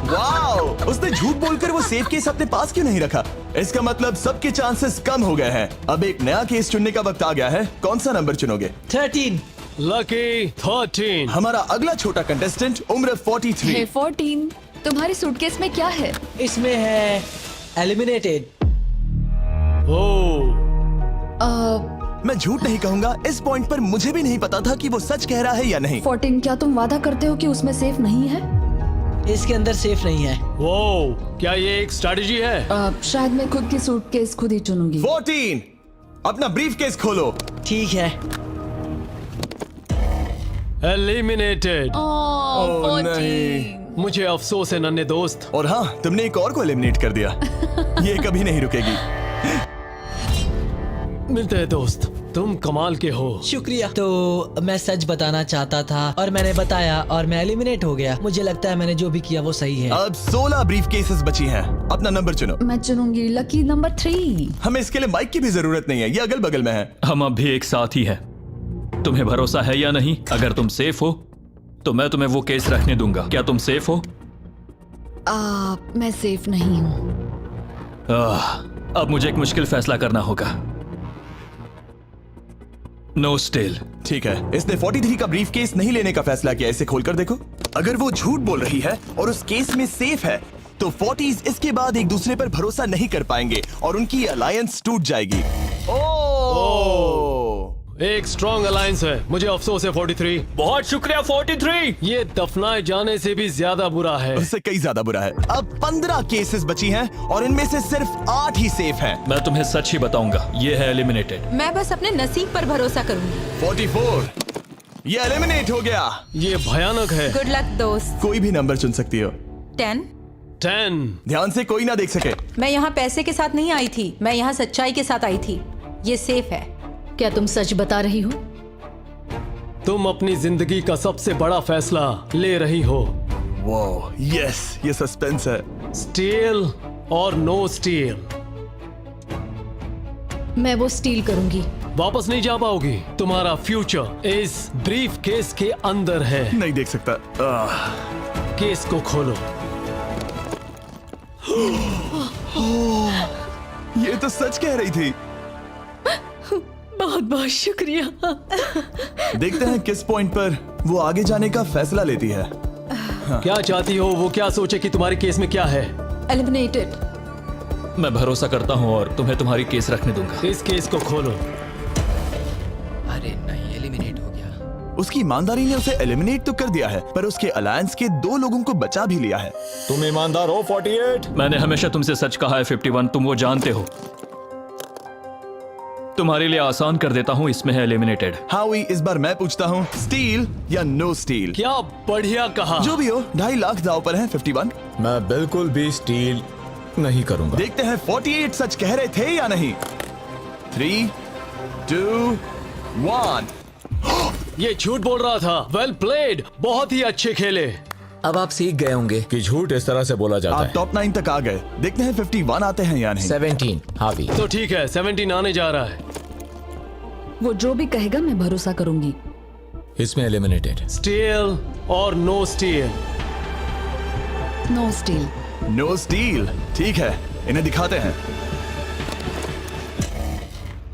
वाओ! उसने झूठ बोलकर वो सेफ केस अपने पास क्यों नहीं रखा? इसका मतलब सबके चांसेस कम हो गए हैं। अब एक नया केस चुनने का वक्त आ गया है। कौन सा नंबर चुनोगे? 13। लकी 13। हमारा अगला छोटा कंटेस्टेंट उम्र 43। हे 14, तुम्हारी सूटकेस में क्या है? इसमें है एलिमिनेटेड। ओह, मैं झूठ नहीं कहूंगा, इस पॉइंट पर मुझे भी नहीं पता था कि वो सच कह रहा है या नहीं। 14, क्या तुम वादा करते हो कि उसमें सेफ नहीं है? इसके अंदर सेफ नहीं है। वो क्या ये एक स्ट्रैटेजी है? शायद मैं खुद की सूटकेस खुद ही चुनूंगी। 14, अपना ब्रीफ केस खोलो। ठीक है। एलिमिनेटेड। ओह नहीं। मुझे अफसोस है नन्हे दोस्त। और हाँ, तुमने एक और को एलिमिनेट कर दिया। ये कभी नहीं रुकेगी। मिलते हैं दोस्त, तुम कमाल के हो। शुक्रिया। तो मैं सच बताना चाहता था और मैंने बताया और मैं एलिमिनेट हो गया। मुझे लगता है मैंने जो भी किया वो सही है। अब 16 ब्रीफ केसेस बची हैं। अपना नंबर चुनो। मैं चुनूंगी लकी नंबर 3। हमें इसके लिए माइक की भी जरूरत नहीं है, ये अगल बगल में है। हम अब भी एक साथ ही हैं। तुम्हें भरोसा है या नहीं? अगर तुम सेफ हो तो मैं तुम्हें वो केस रखने दूंगा। क्या तुम सेफ हो? मैं सेफ नहीं हूँ। अब मुझे एक मुश्किल फैसला करना होगा। Know still. ठीक है, इसने 43 का ब्रीफ केस नहीं लेने का फैसला किया। इसे खोलकर देखो। अगर वो झूठ बोल रही है और उस केस में सेफ है तो 40s इसके बाद एक दूसरे पर भरोसा नहीं कर पाएंगे और उनकी अलायंस टूट जाएगी। ओह! एक स्ट्रॉन्ग अलायंस है। मुझे अफसोस है 43। बहुत शुक्रिया 43। ये दफनाए जाने से भी ज्यादा बुरा है। उससे कई ज्यादा बुरा है। अब 15 केसेस बची हैं और इनमें से सिर्फ 8 ही सेफ हैं। मैं तुम्हें सच ही बताऊंगा, ये है एलिमिनेटेड। मैं बस अपने नसीब पर भरोसा करूंगी। 44 ये एलिमिनेट हो गया। ये भयानक है। गुड लक दोस्त। कोई भी नंबर चुन सकती हो। 10। 10। ध्यान से कोई ना देख सके। मैं यहाँ पैसे के साथ नहीं आई थी, मैं यहाँ सच्चाई के साथ आई थी। ये सेफ है। क्या तुम सच बता रही हो? तुम अपनी जिंदगी का सबसे बड़ा फैसला ले रही हो। वो यस, ये सस्पेंस है। स्टील और नो स्टील। मैं वो स्टील करूंगी। वापस नहीं जा पाओगी। तुम्हारा फ्यूचर इस ब्रीफ केस के अंदर है। नहीं देख सकता। केस को खोलो। ये तो सच कह रही थी। बहुत बहुत शुक्रिया। देखते हैं किस पॉइंट पर वो आगे जाने का फैसला लेती है। क्या चाहती हो? वो क्या सोचे कि तुम्हारे केस में क्या है? एलिमिनेटेड। मैं भरोसा करता हूँ और तुम्हें तुम्हारी केस रखने दूंगा। इस केस को खोलो। अरे नहीं, एलिमिनेट हो गया। उसकी ईमानदारी ने उसे एलिमिनेट तो कर दिया है, पर उसके अलायंस के 2 लोगों को बचा भी लिया है। तुम ईमानदार हो 48। मैंने हमेशा तुमसे सच कहा है 51, तुम वो जानते हो। तुम्हारे लिए आसान कर देता हूँ, इसमें है एलिमिनेटेड। हावी, इस बार मैं पूछता हूँ, स्टील या नो स्टील? क्या बढ़िया कहा। जो भी हो, 2.5 लाख दांव पर है 51। मैं बिल्कुल भी स्टील नहीं करूंगा। देखते हैं 48 सच कह रहे थे या नहीं। 3, 2, 1। ये झूठ बोल रहा था। वेल प्लेड, बहुत ही अच्छे खेले। अब आप सीख गए होंगे कि झूठ इस तरह से बोला जाता आप है। टॉप 9 तक आ गए। देखते हैं 51 आते हैं या नहीं। 17 हावी। तो ठीक है, 17 आने जा रहा है। वो जो भी कहेगा मैं भरोसा करूंगी। इसमें एलिमिनेटेड। स्टील और no steal. No steal. No steal. ठीक है, इन्हें दिखाते हैं।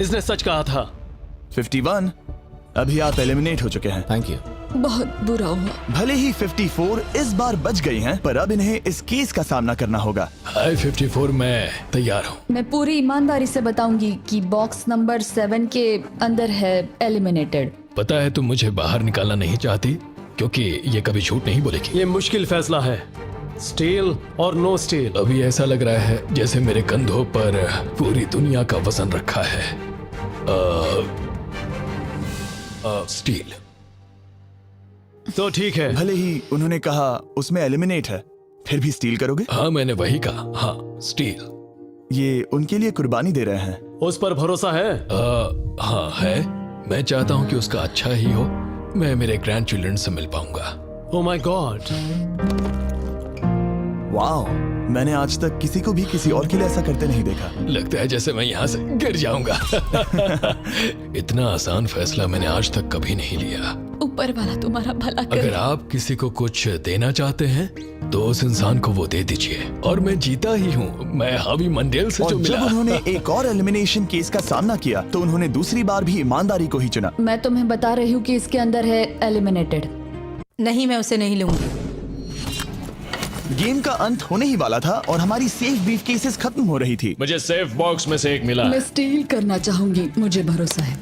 इसने सच कहा था। 51 अभी आप एलिमिनेट हो चुके हैं। Thank you. बहुत बुरा हुआ। भले ही 54 इस बार बच गई हैं, पर अब इन्हें इस केस का सामना करना होगा। हाय 54, मैं तैयार हूँ। मैं पूरी ईमानदारी से बताऊंगी कि बॉक्स नंबर 7 के अंदर है एलिमिनेटेड। पता है तुम मुझे बाहर निकालना नहीं चाहती, क्योंकि ये कभी झूठ नहीं बोलेगी। ये मुश्किल फैसला है, स्टील और नो स्टील। अभी ऐसा लग रहा है जैसे मेरे कंधों पर पूरी दुनिया का वजन रखा है। स्टील। तो ठीक है। भले ही उन्होंने कहा उसमें एलिमिनेट है, फिर भी स्टील करोगे? हाँ, मैंने वही कहा। हाँ, स्टील। ये उनके लिए कुर्बानी दे रहे हैं। उस पर भरोसा है? हाँ है। मैं चाहता हूँ कि उसका अच्छा ही हो। मैं मेरे ग्रैंड चिल्ड्रन से मिल पाऊंगा। ओह माय गॉड। वाओ, मैंने आज तक किसी को भी किसी और के लिए ऐसा करते नहीं देखा। लगता है जैसे मैं यहाँ से गिर जाऊंगा। इतना आसान फैसला मैंने आज तक कभी नहीं लिया। ऊपर वाला तुम्हारा भला करे। अगर आप किसी को कुछ देना चाहते हैं तो उस इंसान को वो दे दीजिए। और मैं जीता ही हूँ। मैं हावी मंडेल से और जो मिला। जब उन्होंने एक और एलिमिनेशन केस का सामना किया तो उन्होंने दूसरी बार भी ईमानदारी को ही चुना। मैं तुम्हें बता रही हूँ कि इसके अंदर है एलिमिनेटेड। नहीं, मैं उसे नहीं लूंगी। गेम का अंत होने ही वाला था और हमारी सेफ ब्रीफ केसेस खत्म हो रही थी। मुझे सेफ बॉक्स में से एक मिला। मैं स्टील करना चाहूंगी, मुझे भरोसा है।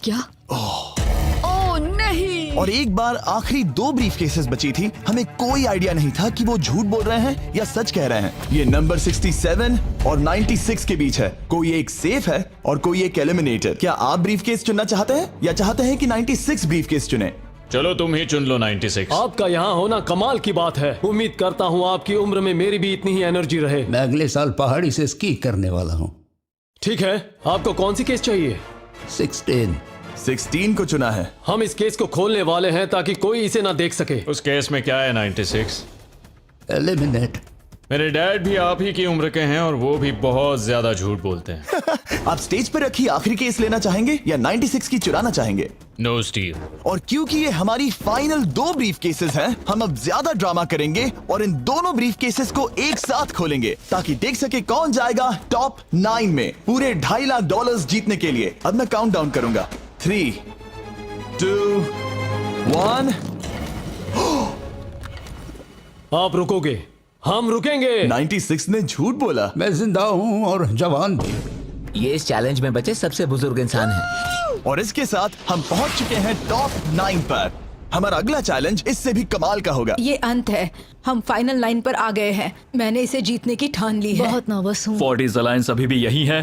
क्या? ओह नहीं। और एक बार आखिरी 2 ब्रीफ केसेस बची थी। हमें कोई आइडिया नहीं था कि वो झूठ बोल रहे हैं या सच कह रहे हैं। ये नंबर 67 और 96 के बीच है। कोई एक सेफ है और कोई एक एलिमिनेटेड। क्या आप ब्रीफ केस चुनना चाहते हैं या चाहते हैं कि 96 ब्रीफ केस चुने? चलो तुम ही चुन लो 96। आपका यहाँ होना कमाल की बात है। उम्मीद करता हूँ आपकी उम्र में मेरी भी इतनी ही एनर्जी रहे। मैं अगले साल पहाड़ी से स्की करने वाला हूँ। ठीक है, आपको कौन सी केस चाहिए? 16 को चुना है। हम इस केस को खोलने वाले हैं ताकि कोई इसे ना देख सके। उस केस में क्या है 96? एलिमिनेट। मेरे डैड भी आप ही की उम्र के हैं और वो भी बहुत ज्यादा झूठ बोलते हैं। आप स्टेज पर रखी आखिरी केस लेना चाहेंगे या 96 की चुराना चाहेंगे? No steal. और क्योंकि ये हमारी फाइनल 2 ब्रीफ केसेस हैं, हम अब ज्यादा ड्रामा करेंगे और इन दोनों ब्रीफ केसेस को एक साथ खोलेंगे ताकि देख सके कौन जाएगा टॉप 9 में पूरे $2.5 लाख जीतने के लिए। अब मैं काउंट डाउन करूंगा। 3, 2, 1। आप रुकोगे, हम रुकेंगे। 96 ने झूठ बोला। मैं जिंदा हूँ और जवान भी। ये इस चैलेंज में बचे सबसे बुजुर्ग इंसान हैं। और इसके साथ हम पहुंच चुके हैं टॉप 9 पर। हमारा अगला चैलेंज इससे भी कमाल का होगा। ये अंत है, हम फाइनल लाइन पर आ गए हैं। मैंने इसे जीतने की ठान ली है। बहुत नर्वस हूँ। 40s अलायंस अभी भी यही है।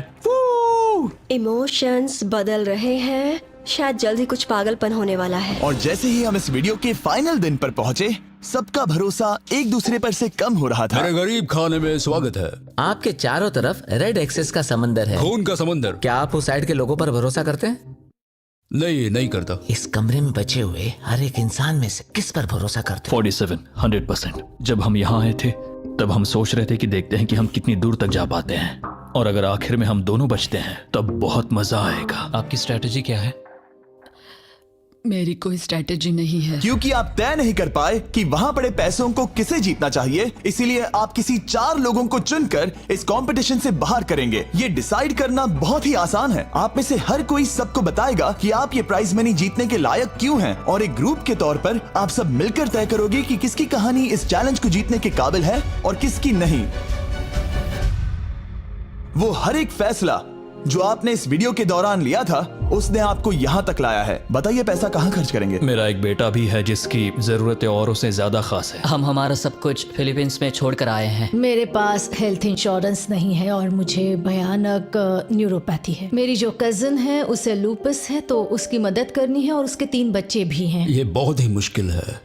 इमोशंस बदल रहे हैं, शायद जल्द ही कुछ पागलपन होने वाला है। और जैसे ही हम इस वीडियो के फाइनल दिन पर पहुंचे, सबका भरोसा एक दूसरे पर से कम हो रहा था। मेरे गरीब खाने में स्वागत है। आपके चारों तरफ रेड एक्सेस का समंदर है, खून का समंदर। क्या आप उस साइड के लोगों पर भरोसा करते हैं? नहीं करता। इस कमरे में बचे हुए हर एक इंसान में से किस पर भरोसा करते हैं? 47 100%। जब हम यहाँ आए थे तब हम सोच रहे थे कि देखते हैं कि हम कितनी दूर तक जा पाते हैं, और अगर आखिर में हम दोनों बचते हैं तब बहुत मजा आएगा। आपकी स्ट्रेटेजी क्या है? मेरी कोई स्ट्रेटेजी नहीं है। क्योंकि आप तय नहीं कर पाए कि वहां पड़े पैसों को किसे जीतना चाहिए, इसीलिए आप किसी 4 लोगों को चुनकर इस कंपटीशन से बाहर करेंगे। ये डिसाइड करना बहुत ही आसान है। आप में से हर कोई सबको बताएगा कि आप ये प्राइज मनी जीतने के लायक क्यों हैं, और एक ग्रुप के तौर पर आप सब मिलकर तय करोगे कि किसकी कहानी इस चैलेंज को जीतने के काबिल है और किसकी नहीं। वो हर एक फैसला जो आपने इस वीडियो के दौरान लिया था, उसने आपको यहाँ तक लाया है। बताइए पैसा कहाँ खर्च करेंगे? मेरा एक बेटा भी है जिसकी जरूरतें औरों से ज्यादा खास है। हम हमारा सब कुछ फिलीपींस में छोड़कर आए हैं। मेरे पास हेल्थ इंश्योरेंस नहीं है और मुझे भयानक न्यूरोपैथी है। मेरी जो कजिन है उसे लूपस है, तो उसकी मदद करनी है, और उसके 3 बच्चे भी हैं। ये बहुत ही मुश्किल है।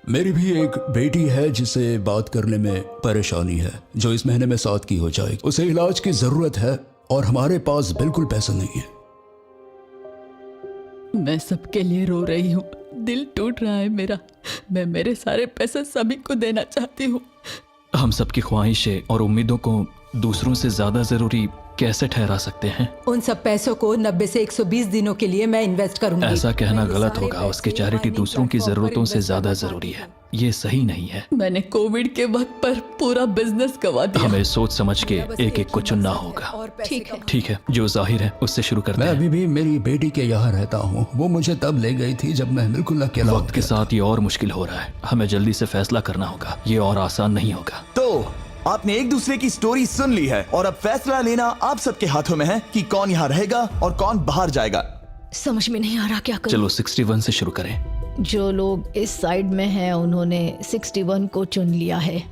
मेरी भी एक बेटी है जिसे बात करने में परेशानी है, जो इस महीने में 7 की हो जाएगी। उसे इलाज की जरूरत है और हमारे पास बिल्कुल पैसा नहीं है। मैं सबके लिए रो रही हूँ, दिल टूट रहा है मेरा। मैं मेरे सारे पैसे सभी को देना चाहती हूँ। हम सबकी ख्वाहिशें और उम्मीदों को दूसरों से ज्यादा जरूरी कैसे ठहरा सकते हैं? उन सब पैसों को 90 से 120 दिनों के लिए मैं इन्वेस्ट करूंगी। ऐसा कहना गलत होगा। उसकी चैरिटी दूसरों की जरूरतों से ज्यादा जरूरी है। ये सही नहीं है। मैंने कोविड के वक्त पर पूरा बिजनेस गवा दिया। हमें सोच समझ के एक एक को चुनना होगा। ठीक है, जो जाहिर है उससे शुरू करते मैं हैं। अभी भी मेरी बेटी के यहाँ रहता हूँ। वो मुझे तब ले गई थी जब मैं बिल्कुल अकेला वक्त के साथ ये और मुश्किल हो रहा है। हमें जल्दी से फैसला करना होगा। ये और आसान नहीं होगा। तो आपने एक दूसरे की स्टोरी सुन ली है और अब फैसला लेना आप सबके हाथों में है कि कौन यहाँ रहेगा और कौन बाहर जाएगा। समझ में नहीं आ रहा क्या करूं। चलो 61 से शुरू करें। जो लोग इस साइड में हैं उन्होंने 61 को चुन लिया है।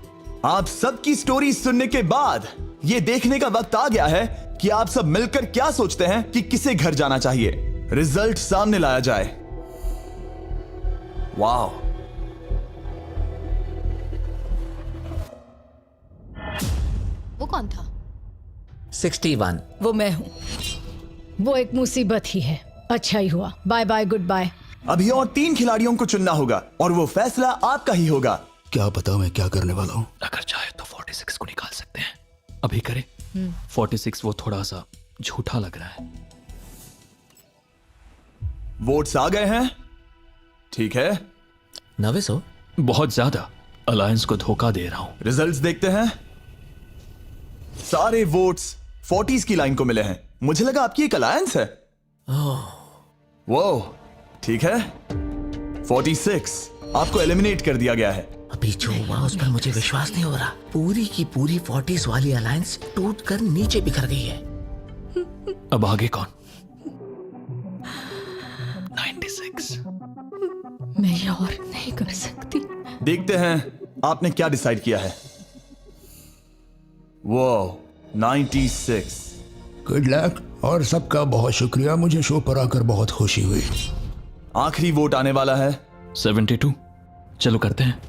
आप सबकी स्टोरी सुनने के बाद ये देखने का वक्त आ गया है कि आप सब मिलकर क्या सोचते हैं कि किसे घर जाना चाहिए। रिजल्ट सामने लाया जाए। वाह, वो कौन था? 61। वो मैं हूँ। वो एक मुसीबत ही है। अच्छा ही हुआ। Bye bye, goodbye. अभी और 3 खिलाड़ियों को चुनना होगा और वो फैसला आपका ही होगा। क्या पता मैं क्या करने वाला हूँ। अगर चाहे तो 46 को निकाल सकते हैं। अभी करें। 46 वो थोड़ा सा झूठा लग रहा है। वोट्स आ गए हैं। ठीक है, 900 बहुत ज्यादा। अलायंस को धोखा दे रहा हूं। रिजल्ट्स देखते हैं। सारे वोट्स 40s की लाइन को मिले हैं। मुझे लगा आपकी एक अलायंस है। वो ठीक है, 46 आपको एलिमिनेट कर दिया गया है। अभी जो हुआ उस पर मुझे विश्वास नहीं हो रहा। पूरी की पूरी 40s वाली अलायंस टूटकर नीचे बिखर गई है। अब आगे कौन? 96। मैं ये और नहीं कर सकती। देखते हैं आपने क्या डिसाइड किया है। वो 96। गुड लक और सबका बहुत शुक्रिया। मुझे शो पर आकर बहुत खुशी हुई। आखिरी वोट आने वाला है। 72। चलो करते हैं।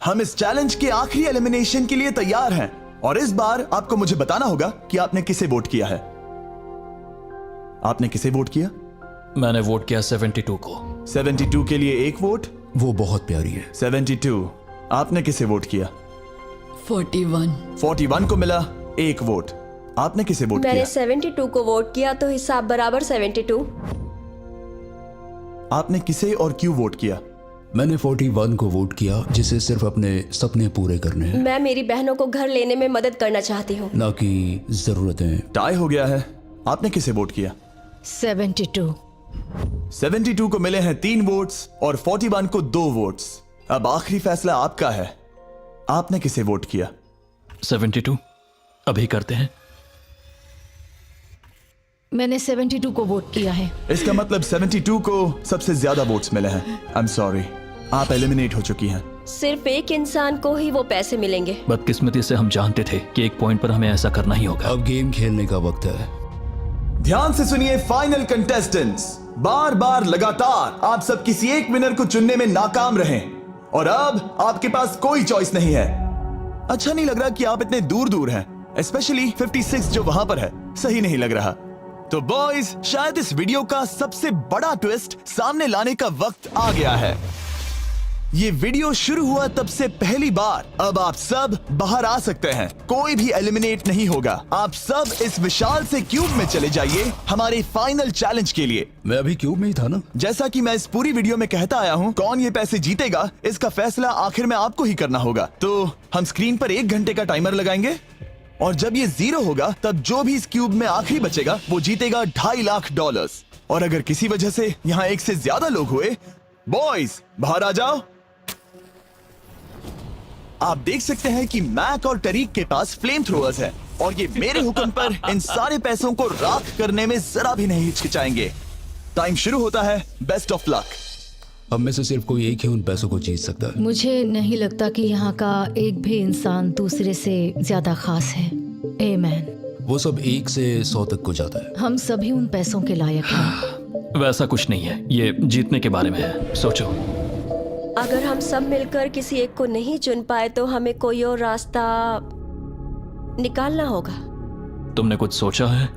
हम इस चैलेंज के आखिरी एलिमिनेशन के लिए तैयार हैं और इस बार आपको मुझे बताना होगा कि आपने किसे वोट किया है। आपने किसे वोट किया? मैंने वोट किया 72 को। 72 के लिए 1 वोट। वो बहुत प्यारी है। 72। आपने किसे वोट किया? 41। 41 को मिला 1 वोट। आपने किसे वोट किया? मैंने 72 को वोट किया, तो हिसाब बराबर 72। आपने किसे और क्यों वोट किया? मैंने 41 को वोट किया, जिसे सिर्फ अपने सपने पूरे करने हैं, मैं मेरी बहनों को घर लेने में मदद करना चाहती हूँ, ना कि जरूरतें। टाई हो गया है। आपने किसे वोट किया? 72। 72 को मिले हैं 3 वोट्स और 41 को 2 वोट्स। अब आखिरी फैसला आपका है। आपने किसे वोट किया? 72। अभी करते हैं। मैंने 72 को वोट किया है। इसका मतलब 72 को सबसे ज्यादा वोट्स मिले हैं। आई एम सॉरी, आप एलिमिनेट हो चुकी हैं। सिर्फ एक इंसान को ही वो पैसे मिलेंगे। बदकिस्मती से हम जानते थे कि एक पॉइंट पर हमें ऐसा करना ही होगा। अब गेम खेलने का वक्त है। ध्यान से सुनिए फाइनल कंटेस्टेंट्स, बार बार लगातार आप सब किसी एक विनर को चुनने में नाकाम रहे और अब आपके पास कोई चॉइस नहीं है। अच्छा नहीं लग रहा कि आप इतने दूर दूर हैं, स्पेशली 56 जो वहां पर है, सही नहीं लग रहा। तो बॉयज, शायद इस वीडियो का सबसे बड़ा ट्विस्ट सामने लाने का वक्त आ गया है। ये वीडियो शुरू हुआ तब से पहली बार अब आप सब बाहर आ सकते हैं, कोई भी एलिमिनेट नहीं होगा। आप सब इस विशाल से क्यूब में चले जाइए हमारे फाइनल चैलेंज के लिए। मैं अभी क्यूब में ही था ना। जैसा कि मैं इस पूरी वीडियो में कहता आया हूँ, कौन ये पैसे जीतेगा इसका फैसला आखिर में आपको ही करना होगा। तो हम स्क्रीन पर 1 घंटे का टाइमर लगाएंगे और जब ये 0 होगा तब जो भी इस क्यूब में आखिरी बचेगा वो जीतेगा $2.5 लाख। और अगर किसी वजह से यहाँ एक से ज्यादा लोग हुए, बॉयज बाहर आ जाओ। आप देख सकते हैं कि मैक और टरीक के पास फ्लेम थ्रोअर्स है और ये मेरे हुक्म पर इन सारे पैसों को राख करने में जरा भी नहीं हिचकिचाएंगे। टाइम शुरू होता है, बेस्ट ऑफ लक। अब में से सिर्फ कोई एक ही उन पैसों को जीत सकता है। मुझे नहीं लगता कि यहाँ का एक भी इंसान दूसरे से ज्यादा खास है। आमीन। वो सब 1 से 100 तक को जाता है। हम सभी उन पैसों के लायक हैं। वैसा कुछ नहीं है, ये जीतने के बारे में है। सोचो, अगर हम सब मिलकर किसी एक को नहीं चुन पाए तो हमें कोई और रास्ता निकालना होगा। तुमने कुछ सोचा है?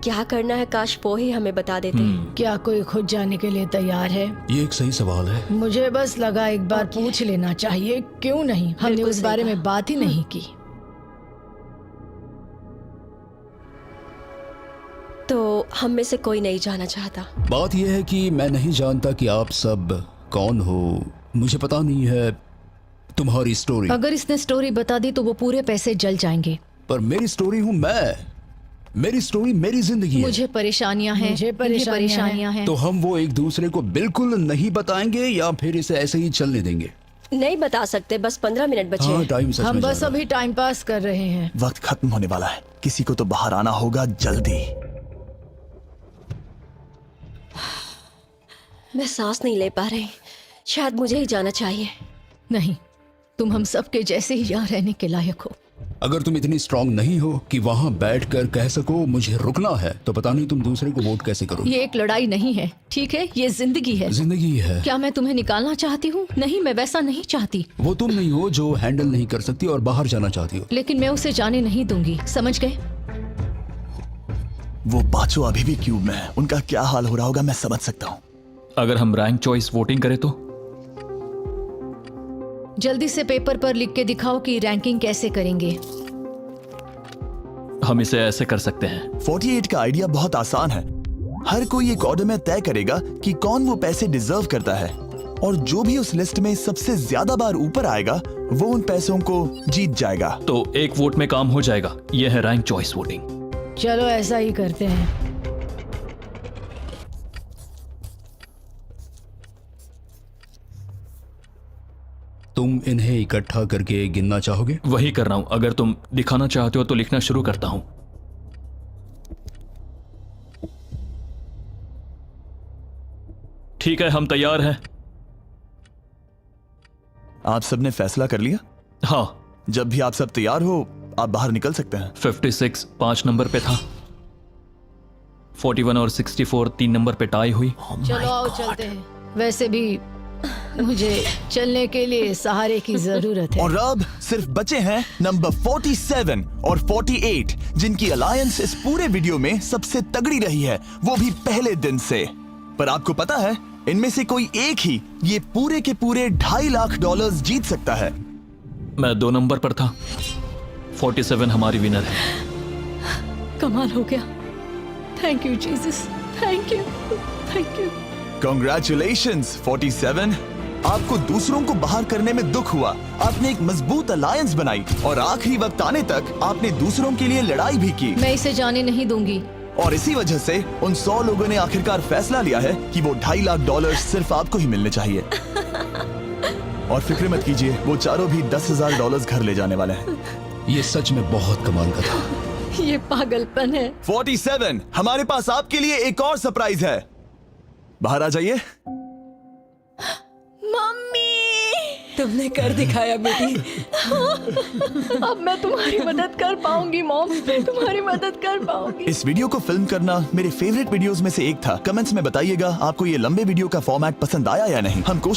क्या करना है, काश वो ही हमें बता देते। क्या कोई खुद जाने के लिए तैयार है? ये एक सही सवाल है। मुझे बस लगा एक बार पूछ लेना चाहिए, क्यों नहीं? हमने उस बारे में बात ही नहीं की। तो हम में से कोई नहीं जाना चाहता। बात यह है कि मैं नहीं जानता कि आप सब कौन हो, मुझे पता नहीं है तुम्हारी स्टोरी। अगर इसने स्टोरी बता दी तो वो पूरे पैसे जल जाएंगे। पर मेरी स्टोरी हूँ मैं, मेरी स्टोरी मेरी जिंदगी है। मुझे परेशानियां हैं, मुझे परेशानियां हैं। तो हम वो एक दूसरे को बिल्कुल नहीं बताएंगे या फिर इसे ऐसे ही चलने देंगे? नहीं बता सकते, बस 15 मिनट बचे हैं। टाइम सच हम में बस ज्यादा अभी टाइम पास कर रहे हैं। वक्त खत्म होने वाला है, किसी को तो बाहर आना होगा जल्दी। मैं सांस नहीं ले पा रही, शायद मुझे ही जाना चाहिए। नहीं, तुम हम सब के जैसे ही यहाँ रहने के लायक हो। अगर तुम इतनी स्ट्रांग नहीं हो कि वहाँ बैठकर कह सको मुझे रुकना है, तो पता नहीं तुम दूसरे को वोट कैसे करोगे। ये एक लड़ाई नहीं है, ठीक है? ये जिंदगी है। जिंदगी है। क्या मैं तुम्हें निकालना चाहती हूँ? नहीं, मैं वैसा नहीं चाहती। वो तुम नहीं हो जो हैंडल नहीं कर सकती और बाहर जाना चाहती हो। लेकिन मैं उसे जाने नहीं दूंगी, समझ गए? वो पांचों अभी भी क्यूब में है, उनका क्या हाल हो रहा होगा मैं समझ सकता हूँ। अगर हम रैंक चॉइस वोटिंग करें तो? जल्दी से पेपर पर लिख के दिखाओ कि रैंकिंग कैसे करेंगे। हम इसे ऐसे कर सकते हैं। 48 का आइडिया बहुत आसान है। हर कोई एक ऑर्डर में तय करेगा कि कौन वो पैसे डिजर्व करता है और जो भी उस लिस्ट में सबसे ज्यादा बार ऊपर आएगा वो उन पैसों को जीत जाएगा। तो एक वोट में काम हो जाएगा। यह है रैंक चॉइस वोटिंग। चलो ऐसा ही करते हैं। तुम इन्हें इकट्ठा करके गिनना चाहोगे? वही कर रहा हूं। अगर तुम दिखाना चाहते हो तो लिखना शुरू करता हूं। ठीक है, हम तैयार हैं। आप सबने फैसला कर लिया? हाँ। जब भी आप सब तैयार हो आप बाहर निकल सकते हैं। 56 5 नंबर पे था। 41 और 64 3 नंबर पे टाई हुई। चलो आओ चलते हैं। वैसे भी मुझे चलने के लिए सहारे की जरूरत है। और अब सिर्फ बचे हैं नंबर 47 और 48 जिनकी अलायंस इस पूरे वीडियो में सबसे तगड़ी रही है, वो भी पहले दिन से। पर आपको पता है इनमें से कोई एक ही ये पूरे के पूरे $2.5 लाख जीत सकता है। मैं 2 नंबर पर था। 47 हमारी विनर है। कमाल हो गया। Thank you Jesus, thank you, thank you. Congratulations 47। आपको दूसरों को बाहर करने में दुख हुआ, आपने एक मजबूत अलायंस बनाई और आखिरी वक्त आने तक आपने दूसरों के लिए लड़ाई भी की। मैं इसे जाने नहीं दूंगी। और इसी वजह से उन 100 लोगों ने आखिरकार फैसला लिया है कि वो $2.5 लाख सिर्फ आपको ही मिलने चाहिए। और फिक्र मत कीजिए, वो चारों भी $10,000 घर ले जाने वाले हैं। ये सच में बहुत कमाल का था। ये पागलपन है। 47, हमारे पास आपके लिए एक और सरप्राइज है। बाहर आ जाइए। मम्मी, तुमने कर दिखाया बेटी। अब मैं तुम्हारी मदद कर पाऊंगी मॉम, मैं तुम्हारी मदद कर पाऊंगी। इस वीडियो को फिल्म करना मेरे फेवरेट वीडियोस में से एक था। कमेंट्स में बताइएगा आपको ये लंबे वीडियो का फॉर्मेट पसंद आया या नहीं। हम कोशिश